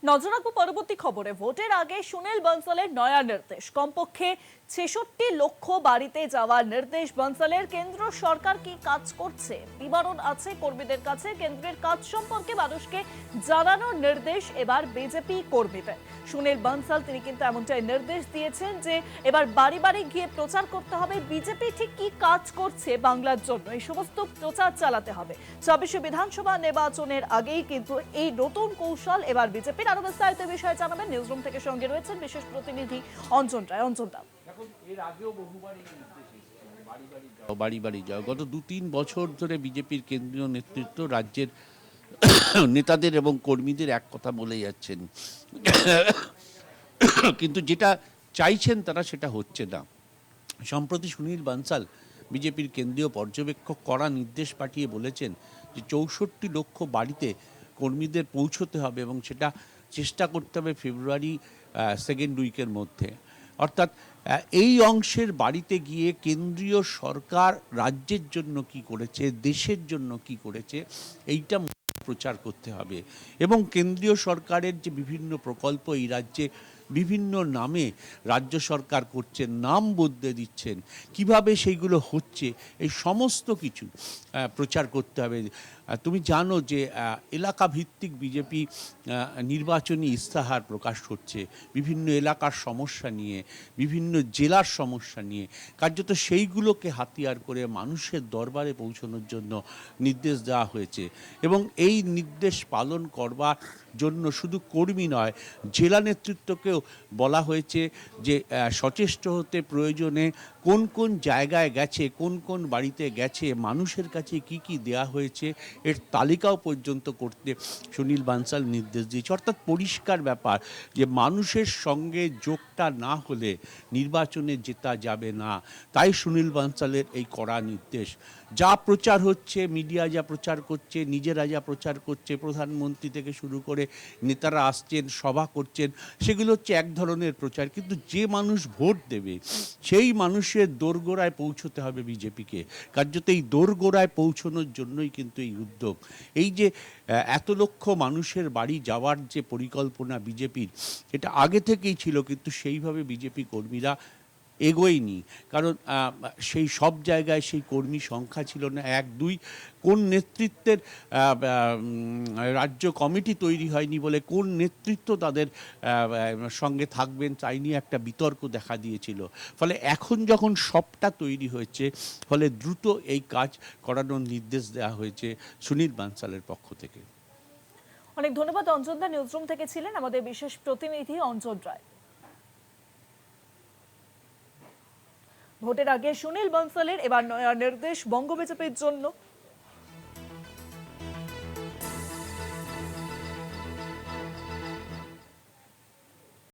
নজর রাখবো পরবর্তী খবরে। ভোটের আগে সুনীল বনসালের নয়া নির্দেশ, কমপক্ষে ৬৬ লক্ষ বাড়িতে যাওয়ার নির্দেশ বনসালের। কেন্দ্র সরকার কি কাজ করছে, বিবরণ আছে কর্মীদের কাছে। কেন্দ্রের কাজ সম্পর্কে মানুষকে জানানোর নির্দেশ এবার বিজেপি কর্মীদের। সুনীল বনসাল তিনি কিন্তু এমনটাই নির্দেশ দিয়েছেন যে এবার বাড়ি বাড়ি গিয়ে প্রচার করতে হবে বিজেপি ঠিক কি কাজ করছে বাংলার জন্য, এই সমস্ত প্রচার চালাতে হবে। ২৬ বিধানসভা নির্বাচনের আগেই কিন্তু এই নতুন কৌশল এবার বিজেপির। আরো বিস্তারিত বিষয়ে জানাবেন নিউজরুম থেকে সঙ্গে রয়েছেন বিশেষ প্রতিনিধি অঞ্জন রায়। অঞ্জন দা, এর আগেও বহুবার এই নির্দেশ এসেছে, বাড়ি বাড়ি যাও। গত ২-৩ বছর ধরে বিজেপির কেন্দ্রীয় নেতৃত্ব রাজ্যের নেতাদের এবং কর্মীদের এক কথা বলে যাচ্ছেন, কিন্তু যেটা চাইছেন তারা সেটা হচ্ছে না। সম্প্রতি সুনীল বানসাল বিজেপির কেন্দ্রীয় পর্যবেক্ষক কড়া নির্দেশ পাঠিয়ে বলেছেন যে ৬৪ লক্ষ বাড়িতে কর্মীদের পৌঁছতে হবে এবং সেটা চেষ্টা করতে হবে ফেব্রুয়ারি সেকেন্ড উইকের মধ্যে। অর্থাৎ এই অংশের বাড়িতে গিয়ে কেন্দ্রীয় সরকার রাজ্যের জন্য কি করেছে, দেশের জন্য কি করেছে, এইটা প্রচার করতে হবে। এবং কেন্দ্রীয় সরকারের যে বিভিন্ন প্রকল্প এই রাজ্যে বিভিন্ন নামে রাজ্য সরকার করছেন, নাম বদলে দিচ্ছেন, কিভাবে সেইগুলো হচ্ছে, এই সমস্ত কিছু প্রচার করতে হবে। তুমি জানো যে এলাকা ভিত্তিক বিজেপি নির্বাচনী ইস্তাহার প্রকাশ করছে বিভিন্ন এলাকার সমস্যা নিয়ে, বিভিন্ন জেলার সমস্যা নিয়ে। কার্যত সেইগুলোকে হাতিয়ার করে মানুষের দরবারে পৌঁছানোর জন্য নির্দেশ দেওয়া হয়েছে। এবং এই নির্দেশ পালন করবার জন্য শুধু কর্মী নয়, জেলা নেতৃত্বকেও বলা হয়েছে যে সচেষ্ট হতে, প্রয়োজনে কোন কোন জায়গায় গেছে, কোন কোন বাড়িতে গেছে, মানুষের কাছে কি কি দেয়া হয়েছে এর তালিকাও পর্যন্ত করতে সুনীল বানসাল নির্দেশ দিয়েছে। অর্থাৎ পরিষ্কার ব্যাপার যে মানুষের সঙ্গে যোগটা না হলে নির্বাচনে জেতা যাবে না। তাই সুনীল বানসালের এই কড়া নির্দেশ। যা প্রচার হচ্ছে, মিডিয়া যা প্রচার করছে, নিজেরা যা প্রচার করছে, প্রধানমন্ত্রী থেকে শুরু করে নেতারা আসছেন, সভা করছেন, সেগুলো হচ্ছে এক ধরনের প্রচার। কিন্তু যে মানুষ ভোট দেবে সেই মানুষের দোরগোড়ায় পৌঁছতে হবে বিজেপিকে। কার্যত এই দোরগোড়ায় পৌঁছানোর জন্যই কিন্তু এই উদ্যোগ। এই যে এত লক্ষ মানুষের বাড়ি যাওয়ার যে পরিকল্পনা বিজেপির, এটা আগে থেকেই ছিল, কিন্তু সেইভাবে বিজেপি কর্মীরা এগোয়নি। কারণ সেই সব জায়গায় সেই কর্মী সংখ্যা ছিল না। ১-২ কোন নেতৃত্বের রাজ্য কমিটি তৈরি হয়নি বলে কোন নেতৃত্ব তাদের সঙ্গে থাকবেন তাই নিয়ে একটা বিতর্ক দেখা দিয়েছিল। ফলে এখন যখন সবটা তৈরি হয়েছে, ফলে দ্রুত এই কাজ করানোর নির্দেশ দেওয়া হয়েছে সুনীল বানসালের পক্ষ থেকে। অনেক ধন্যবাদ অঞ্জন দা, নিউজরুম থেকে ছিলেন আমাদের বিশেষ প্রতিনিধি অঞ্জন রায়। ভোটের আগে সুনীল বনসালের এবার নয়া নির্দেশ বঙ্গ বিজেপির জন্য।